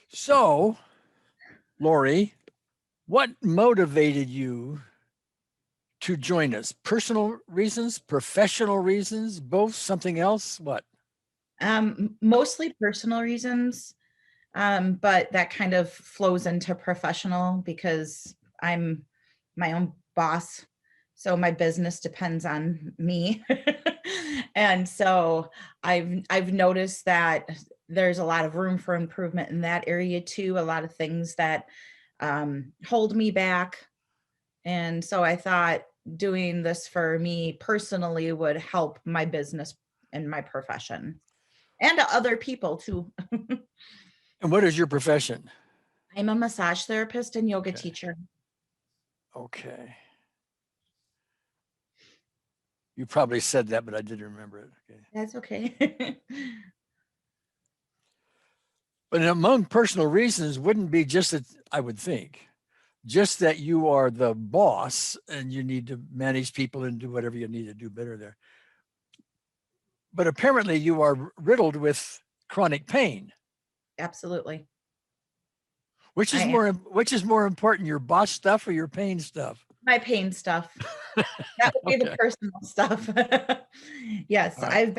So, Lori, what motivated you to join us? Personal reasons, professional reasons, both, something else? What? Mostly personal reasons, but that kind of flows into professional because I'm my own boss. So my business depends on me. And so I've noticed that there's a lot of room for improvement in that area too, a lot of things that hold me back. And so I thought doing this for me personally would help my business and my profession and to other people too. And what is your profession? I'm a massage therapist and yoga Okay. teacher. Okay. You probably said that, but I didn't remember it. Okay. That's okay. But among personal reasons wouldn't be just that, I would think, just that you are the boss and you need to manage people and do whatever you need to do better there. But apparently you are riddled with chronic pain. Absolutely. Which I is am. more important, your boss stuff or your pain stuff? My pain stuff. That would be the Okay. personal stuff. Yes, All right.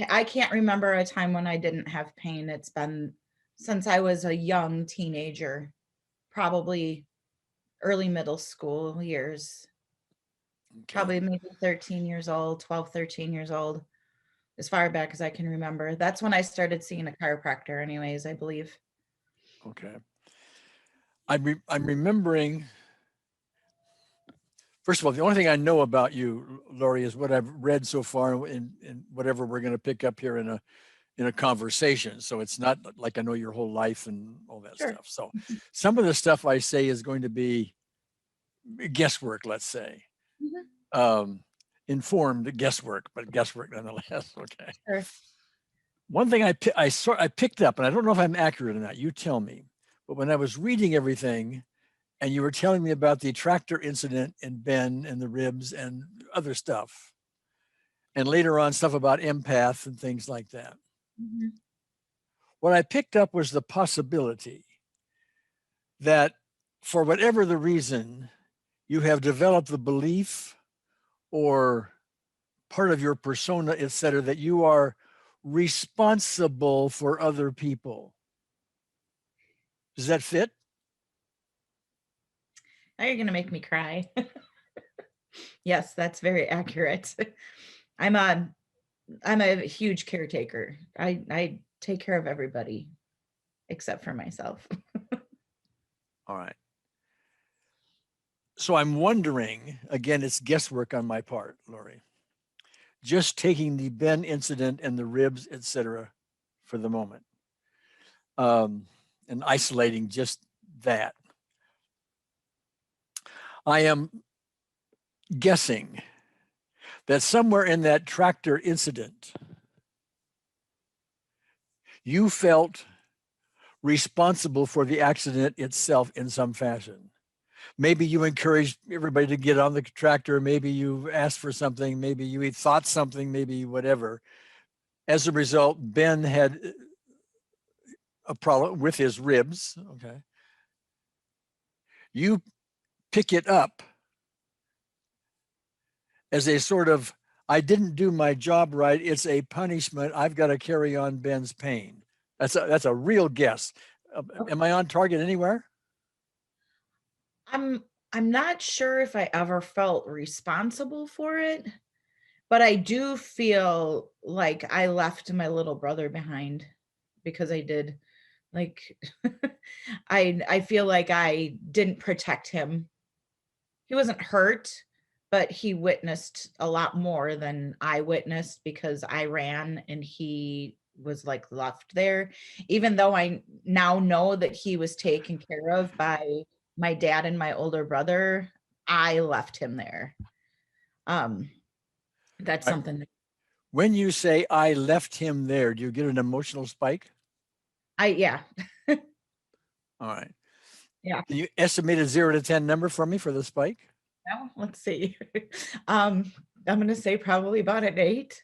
I can't remember a time when I didn't have pain. It's been since I was a young teenager, probably early middle school years, Okay. probably maybe 13 years old, 12, 13 years old, as far back as I can remember. That's when I started seeing a chiropractor anyways, I believe. Okay. I'm remembering. First of all, the only thing I know about you, Lori, is what I've read so far in whatever we're going to pick up here in a conversation. So it's not like I know your whole life and all that Sure. stuff. So some of the stuff I say is going to be guesswork, let's say, Mhm. um, informed guesswork, but guesswork nonetheless. Okay. Sure. One thing I picked up, and I don't know if I'm accurate or not. You tell me. But when I was reading everything, and you were telling me about the tractor incident in Ben and the ribs and other stuff, and later on stuff about empath and things like that. Mhm. What I picked up was the possibility that for whatever the reason, you have developed the belief or part of your persona, et cetera, that you are responsible for other people. Does that fit? Now you're gonna make me cry. Yes, that's very accurate. I'm a I'm a huge caretaker. I take care of everybody except for myself. All right. So I'm wondering, again, it's guesswork on my part, Lori, just taking the Ben incident and the ribs, et cetera, for the moment, and isolating just that. I am guessing that somewhere in that tractor incident, you felt responsible for the accident itself in some fashion. Maybe you encouraged everybody to get on the tractor. Maybe you asked for something. Maybe you thought something, maybe whatever. As a result, Ben had a problem with his ribs. Okay. You pick it up as a sort of, I didn't do my job right. It's a punishment. I've got to carry on Ben's pain. That's a real guess. Am I on target anywhere? I'm I'm not sure if I ever felt responsible for it, but I do feel like I left my little brother behind because I did. Like I feel like I didn't protect him. He wasn't hurt, but he witnessed a lot more than I witnessed because I ran and he was like left there. Even though I now know that he was taken care of by my dad and my older brother, I left him there. Um, that's All right. something that When you say I left him there, do you get an emotional spike? yeah, All right. yeah. Can you estimate a 0 to 10 number for me for the spike? Well, let's see. Um, I'm gonna say probably about an 8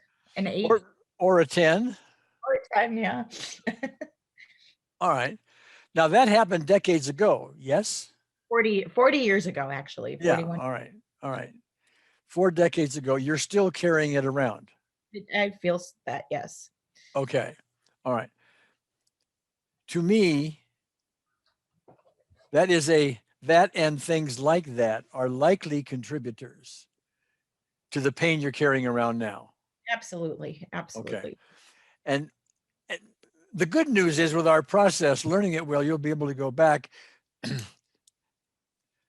Or a 10? or a 10, yeah. All right. Now that happened decades ago. Yes. 40 years ago, actually. Yeah. 41. All right. All right. 4 decades ago, you're still carrying it around. I feel that, yes. Okay. All right. To me, that and things like that are likely contributors to the pain you're carrying around now. Absolutely. Okay. Absolutely. And the good news is with our process, learning it well, you'll be able to go back,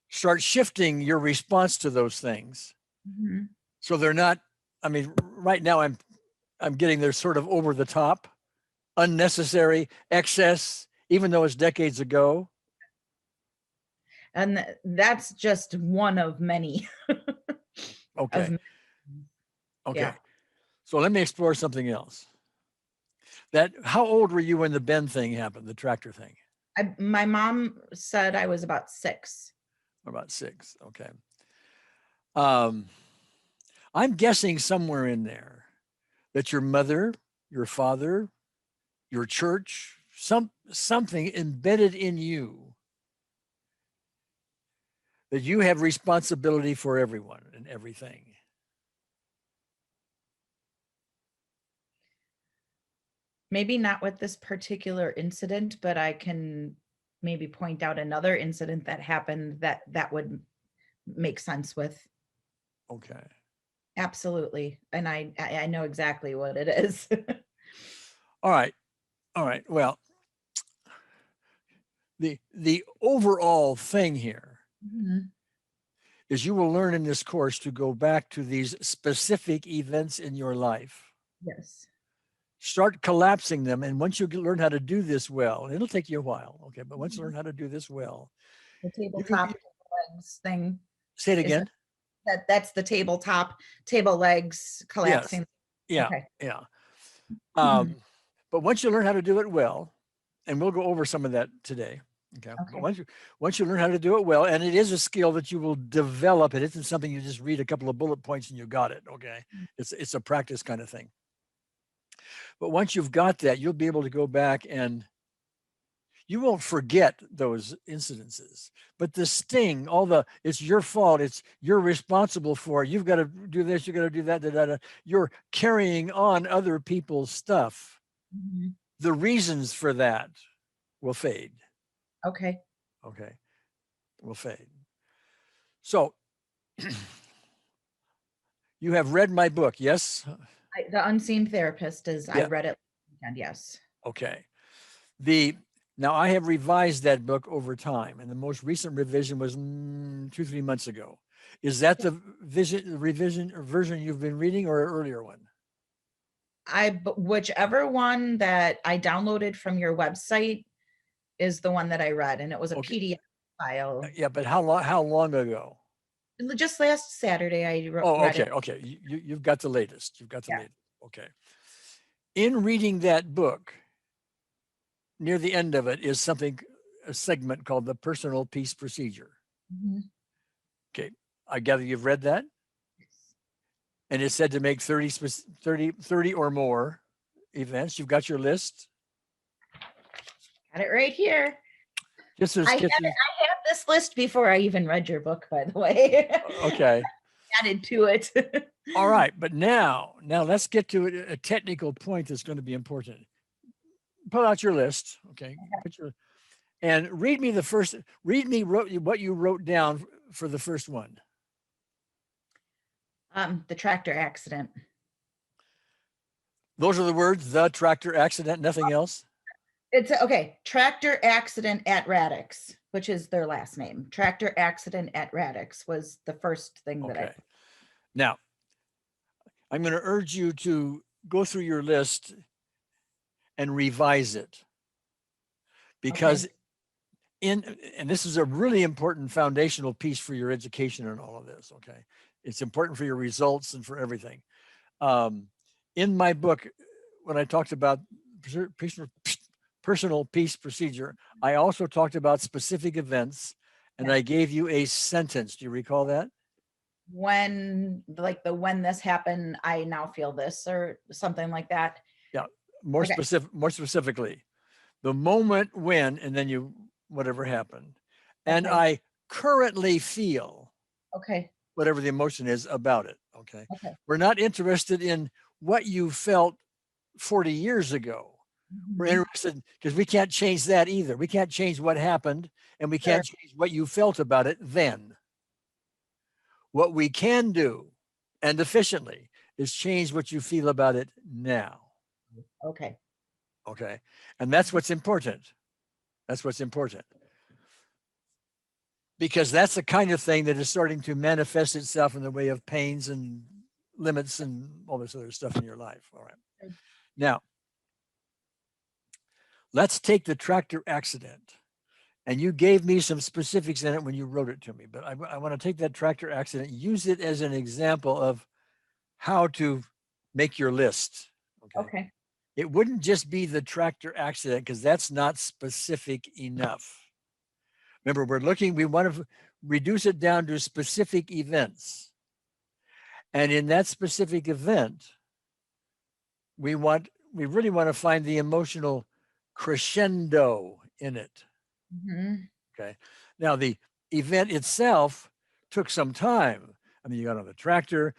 start shifting your response to those things. Mm-hmm. So they're not, I mean, right now I'm getting they're sort of over the top, unnecessary, excess, even though it's decades ago. And that's just one of many. Okay. Of, Okay. yeah. So let me explore something else. How old were you when the Ben thing happened, the tractor thing? My mom said I was about 6. About 6. Okay. I'm guessing somewhere in there that your mother, your father, your church, something embedded in you that you have responsibility for everyone and everything. Maybe not with this particular incident, but I can maybe point out another incident that happened that would make sense with. Okay. Absolutely. And I know exactly what it is. All right. All right. Well, the overall thing here Mhm. is you will learn in this course to go back to these specific events in your life. Yes. Start collapsing them. And once you learn how to do this well, and it'll take you a while, okay, but once you learn how to do this well, The you can tabletop legs thing. say it Is again. that's the tabletop table legs Yes. collapsing. Yeah. Okay. Yeah. Mhm. But once you learn how to do it well, and we'll go over some of that today. Okay. But Okay. once you learn how to do it well, and it is a skill that you will develop, it isn't something you just read a couple of bullet points and you got it. Okay. It's a practice kind of thing. But once you've got that, you'll be able to go back and you won't forget those incidences. But the sting, it's your fault, you're responsible for it. You've got to do this, you got to do that, you're carrying on other people's stuff. Mhm. The reasons for that will fade. Okay. Okay. Will fade. So you have read my book, yes? The Unseen Therapist is, I Yeah. read it, and yes. Okay. Now I have revised that book over time, and the most recent revision was 2-3 months ago. Is that the revision or version you've been reading, or an earlier one? Whichever one that I downloaded from your website is the one that I read, and it was a Okay. PDF file. Yeah, but how long ago? Just last Saturday, I Oh, read okay, it. okay. You've got the latest. You've got the Yeah. latest. Okay. In reading that book, near the end of it is a segment called the personal peace procedure. Mhm. Okay. I gather you've read that? And it's said to make 30 or more events. You've got your list. Got it right here. Kisses, I had kisses. this list before I even read your book, by the way. Okay. Added to it. All right. But now let's get to a technical point that's going to be important. Pull out your list. Okay. And read me what you wrote down for the first one. The tractor accident. Those are the words, the tractor accident, nothing else. It's okay. Tractor accident at Radix, which is their last name. Tractor accident at Radix was the first thing that I Okay. Now, I'm going to urge you to go through your list and revise it, because and this is a really important foundational piece for your education and all of this. Okay. It's important for your results and for everything. In my book, when I talked about personal peace procedure, I also talked about specific events, and I gave you a sentence. Do you recall that? when this happened, I now feel this, or something like that. Yeah. More specifically, the moment when, and then you whatever happened. And Okay. I currently feel Okay. whatever the emotion is about it. Okay. Okay. We're not interested in what you felt 40 years ago. We're Mhm. interested because we can't change that either. We can't change what happened, and we Sure. can't change what you felt about it then. What we can do, and efficiently, is change what you feel about it now. Okay. Okay. And that's what's important. That's what's important. Because that's the kind of thing that is starting to manifest itself in the way of pains and limits and all this other stuff in your life. All right. Okay. Now, let's take the tractor accident. And you gave me some specifics in it when you wrote it to me, but I want to take that tractor accident, use it as an example of how to make your list. Okay. Okay. It wouldn't just be the tractor accident because that's not specific enough. Remember, we want to reduce it down to specific events. And in that specific event, we really want to find the emotional crescendo in it. Mhm. Okay. Now, the event itself took some time. I mean, you got on the tractor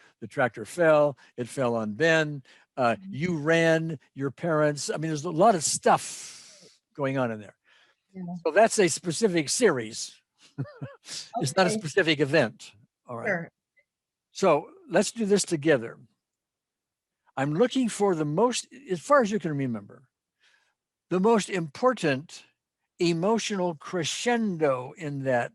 fell, it fell on Ben, you ran, your parents. I mean, there's a lot of stuff going on in there. Yeah. So that's a specific series. It's not a Okay. specific event. All right. Sure. So let's do this together. I'm looking for the most, as far as you can remember, the most important emotional crescendo in that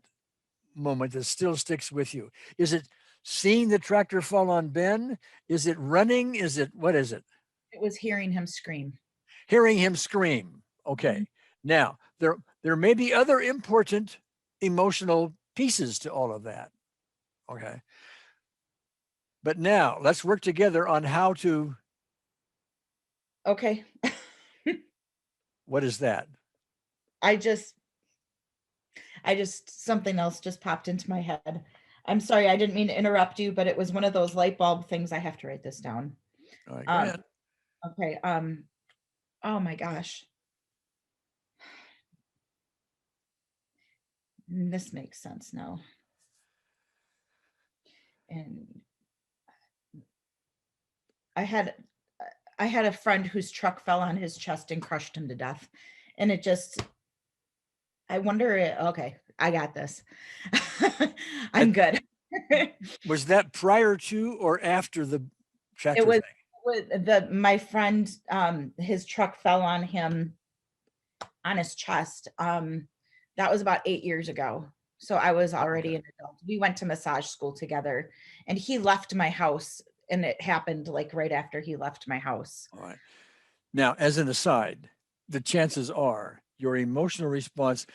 moment that still sticks with you. Is it seeing the tractor fall on Ben? Is it running? Is it, what is it? It was hearing him scream. Hearing him scream. Okay. Mhm. Now, there may be other important emotional pieces to all of that. Okay. But now let's work together on how to, Okay. what is that? I just something else just popped into my head. I'm sorry, I didn't mean to interrupt you, but it was one of those light bulb things. I have to write this down. All right, go Um, ahead. okay. Oh my gosh. This makes sense now. And I had I had a friend whose truck fell on his chest and crushed him to death. And it just I wonder okay, I got this. I'm And good. was that prior to or after the It tractor was thing? my friend, his truck fell on him on his chest. That was about 8 years ago. So I was already Okay. an adult. We went to massage school together and he left my house and it happened like right after he left my house. All right. Now, as an aside, the chances are your emotional response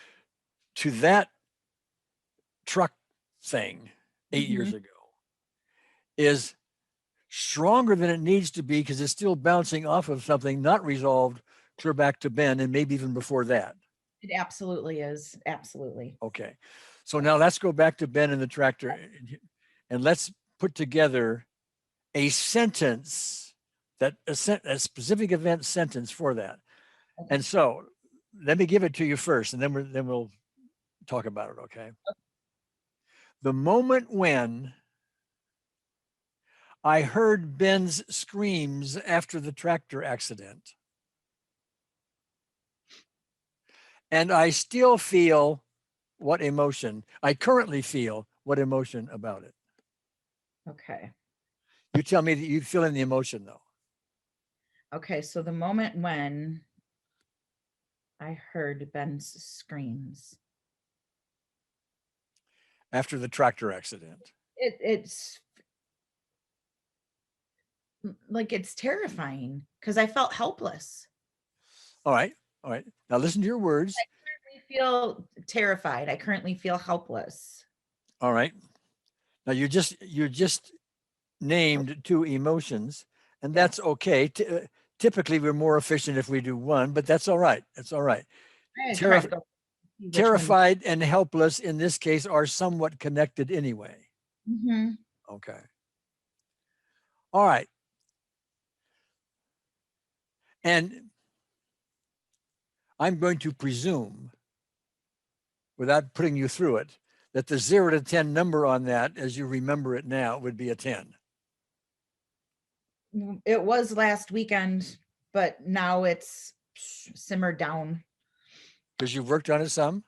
to that truck thing 8 years Mhm. ago is stronger than it needs to be because it's still bouncing off of something not resolved clear back to Ben and maybe even before that. It absolutely is. Absolutely. Okay. So now let's go back to Ben and the tractor and let's put together a sentence that a specific event sentence for that. Okay. And so let me give it to you first and then we'll talk about it, okay? The moment when I heard Ben's screams after the tractor accident, and I still feel what emotion, I currently feel what emotion about it. Okay. You tell me that you feel in the emotion though. Okay. So the moment when I heard Ben's screams, After the tractor accident. it's like it's terrifying because I felt helpless. All right. All right. Now listen to your words. I feel terrified. I currently feel helpless. All right. Now you just named two emotions, and Yeah. that's okay. Typically, we're more efficient if we do one, but that's all right. That's all right. I tried to go see which one. Terrified and helpless in this case are somewhat connected anyway. Mhm. Okay. All right. And I'm going to presume without putting you through it, that the 0 to 10 number on that, as you remember it now, would be a 10. It was last weekend, but now it's simmered down. Because you've worked on it some?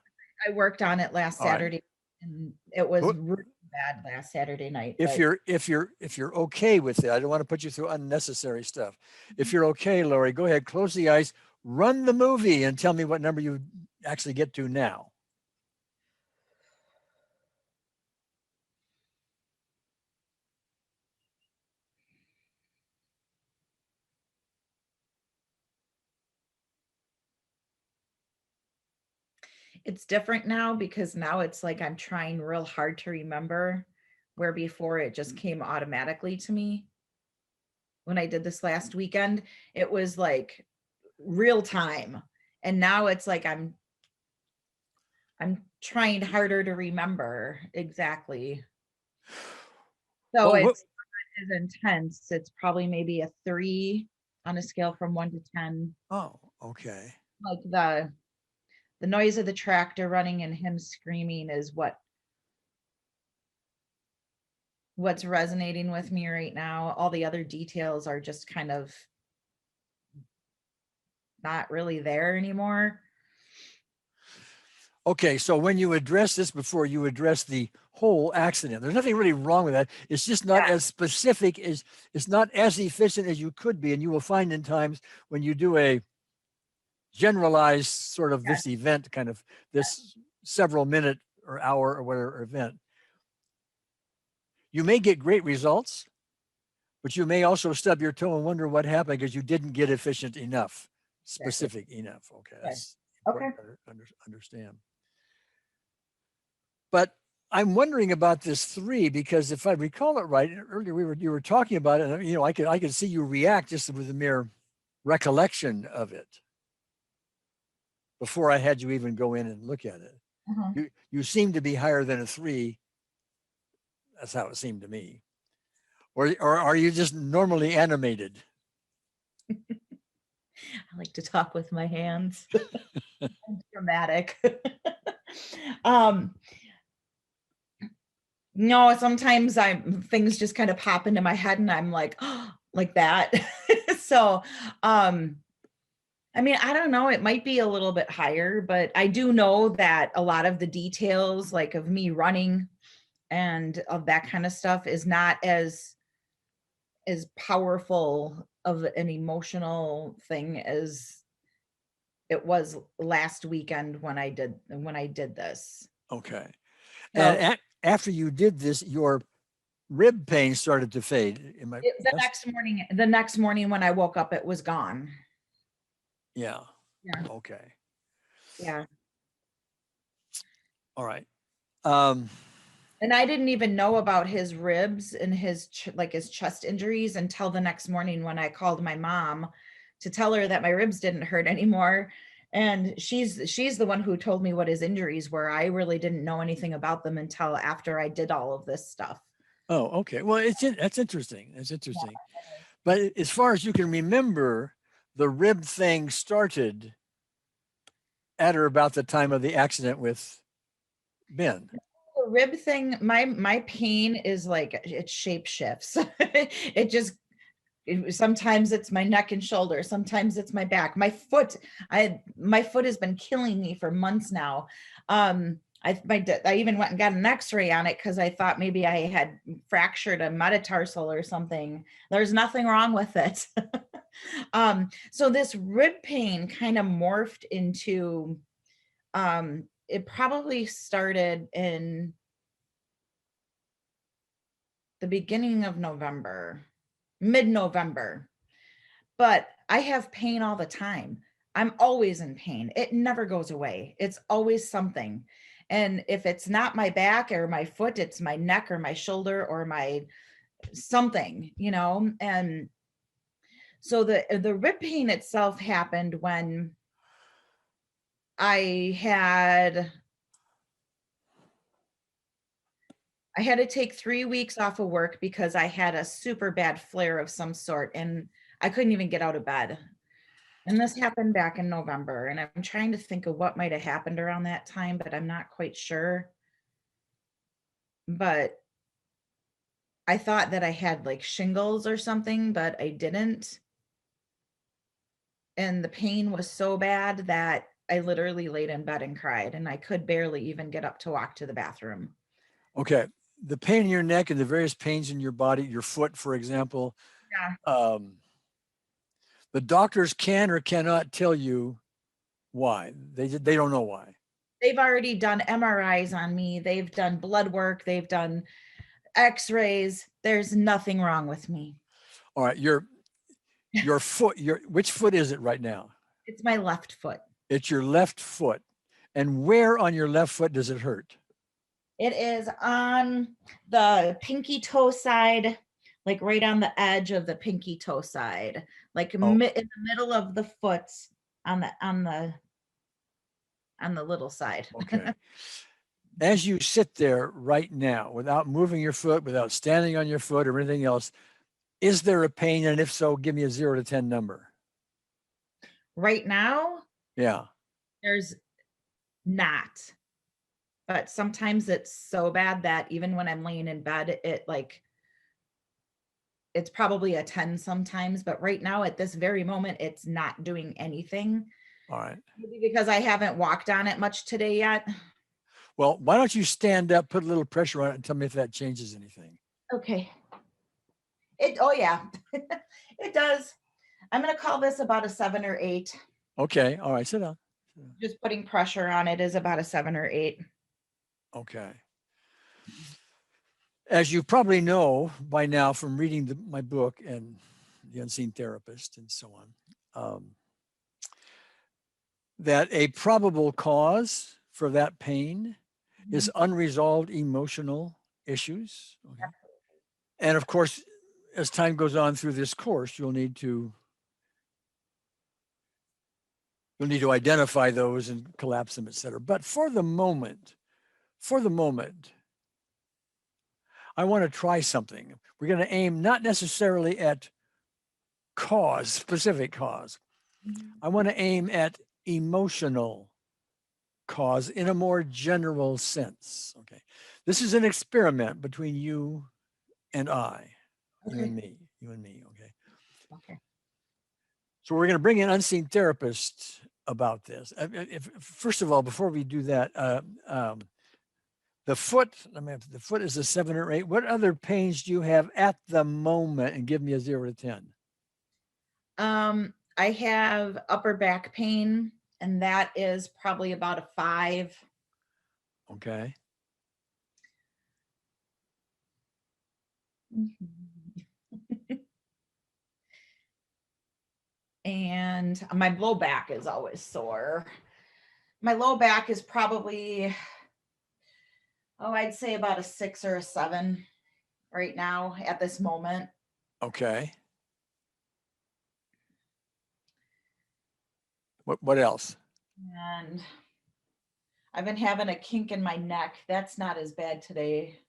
I worked on it last All right. Saturday, and it was Well, really bad last Saturday night. if you're okay with it, I don't want to put you through unnecessary stuff. If you're okay, Lori, go ahead, close the eyes, run the movie, and tell me what number you actually get to now. It's different now because now it's like I'm trying real hard to remember, where before it just came automatically to me. When I did this last weekend, it was like real time. And now it's like I'm trying harder to remember exactly. So Well, it's not as intense. It's probably maybe a 3 on a scale from 1 to 10. oh, okay. Like the noise of the tractor running and him screaming is what's resonating with me right now. All the other details are just kind of not really there anymore. Okay, so when you address this before you address the whole accident, there's nothing really wrong with that. It's just not as specific as, it's not as efficient as you could be. And you will find in times when you do a generalized sort of this event, kind of this several minute or hour or whatever event, you may get great results, but you may also stub your toe and wonder what happened because you didn't get efficient enough, specific enough. Okay, that's important to understand. But I'm wondering about this 3 because if I recall it right, earlier you were talking about it, and I could see you react just with the mere recollection of it before I had you even go in and look at it. You seem to be higher than a 3. That's how it seemed to me. Or are you just normally animated? I like to talk with my hands. I'm dramatic. No, sometimes things just kind of pop into my head and I'm like, oh, like that. So, I mean, I don't know, it might be a little bit higher, but I do know that a lot of the details, like of me running and of that kind of stuff, is not as powerful of an emotional thing as it was last weekend when I did this. Okay. So, and after you did this, your rib pain started to fade. The next morning when I woke up, it was gone. Yeah. Yeah. Okay. Yeah. All right. And I didn't even know about his ribs and his his chest injuries until the next morning when I called my mom to tell her that my ribs didn't hurt anymore. And she's the one who told me what his injuries were. I really didn't know anything about them until after I did all of this stuff. Oh, okay. Well, that's interesting. That's interesting. Yeah. But as far as you can remember, the rib thing started at or about the time of the accident with Ben. The rib thing, my pain is like it shape shifts. Sometimes it's my neck and shoulder, sometimes it's my back, my foot. My foot has been killing me for months now. I even went and got an x-ray on it because I thought maybe I had fractured a metatarsal or something. There's nothing wrong with it. So this rib pain kind of morphed into, it probably started in the beginning of November, mid-November. But I have pain all the time. I'm always in pain. It never goes away. It's always something. And if it's not my back or my foot, it's my neck or my shoulder or my something, And so the rib pain itself happened when I had to take 3 weeks off of work because I had a super bad flare of some sort and I couldn't even get out of bed. And this happened back in November, and I'm trying to think of what might have happened around that time, but I'm not quite sure. But I thought that I had like shingles or something, but I didn't. And the pain was so bad that I literally laid in bed and cried, and I could barely even get up to walk to the bathroom. Okay. The pain in your neck and the various pains in your body, your foot, for example, Yeah. the doctors can or cannot tell you why. They don't know why. They've already done MRIs on me. They've done blood work. They've done x-rays. There's nothing wrong with me. All right. Your foot, which foot is it right now? It's my left foot. It's your left foot. And where on your left foot does it hurt? It is on the pinky toe side, like right on the edge of the pinky toe side, like Oh, in the middle of the foot on the little side. okay. As you sit there right now, without moving your foot, without standing on your foot or anything else, is there a pain? And if so, give me a 0 to 10 number. Right now, Yeah. there's not. But sometimes it's so bad that even when I'm laying in bed, it's probably a 10 sometimes, but right now at this very moment, it's not doing anything. All right. Maybe because I haven't walked on it much today yet. Well, why don't you stand up, put a little pressure on it, and tell me if that changes anything. Okay. Oh yeah, it does. I'm gonna call this about a 7 or 8. Okay. All right. Sit down. Just putting pressure on it is about a 7 or 8. Okay. As you probably know by now from reading my book and The Unseen Therapist and so on, that a probable cause for that pain is unresolved emotional issues. Okay. And of course, as time goes on through this course, you'll need to identify those and collapse them, et cetera. But for the moment, I want to try something. We're going to aim not necessarily at specific cause. I want to aim at emotional cause in a more general sense. Okay. This is an experiment between you and I, you and me. Okay. Okay. So we're going to bring in unseen therapists about this. First of all, before we do that, the foot is a 7 or 8. What other pains do you have at the moment? And give me a 0 to 10. I have upper back pain, and that is probably about a 5. Okay. And my low back is always sore. My low back is probably, I'd say about a 6 or a 7 right now at this moment. Okay. What else? And I've been having a kink in my neck. That's not as bad today.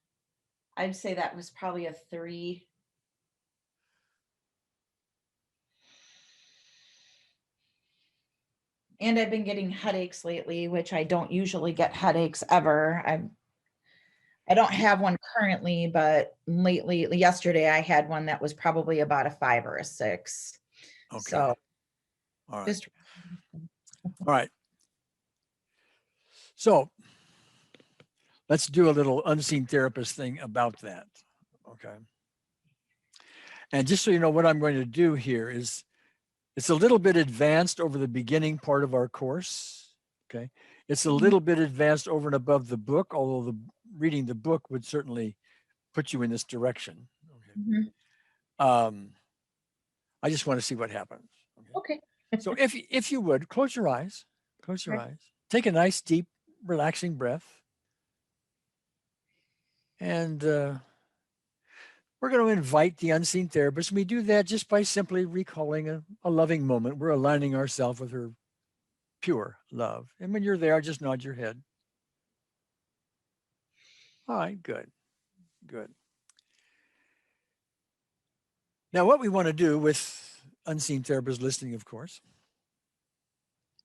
I'd say that was probably a 3. And I've been getting headaches lately, which I don't usually get headaches ever. I don't have one currently, but yesterday I had one that was probably about a 5 or a 6. Okay. So all right. just All right. So let's do a little unseen therapist thing about that. Okay. And just so you know, what I'm going to do here is it's a little bit advanced over the beginning part of our course. Okay. It's a little bit advanced over and above the book, although reading the book would certainly put you in this direction. Okay. I just want to see what happens. Okay. So if you would close your eyes, take a nice, deep, relaxing breath. And we're going to invite the unseen therapist. We do that just by simply recalling a loving moment. We're aligning ourselves with her pure love. And when you're there, just nod your head. All right, good. Now, what we want to do with unseen therapists listening, of course,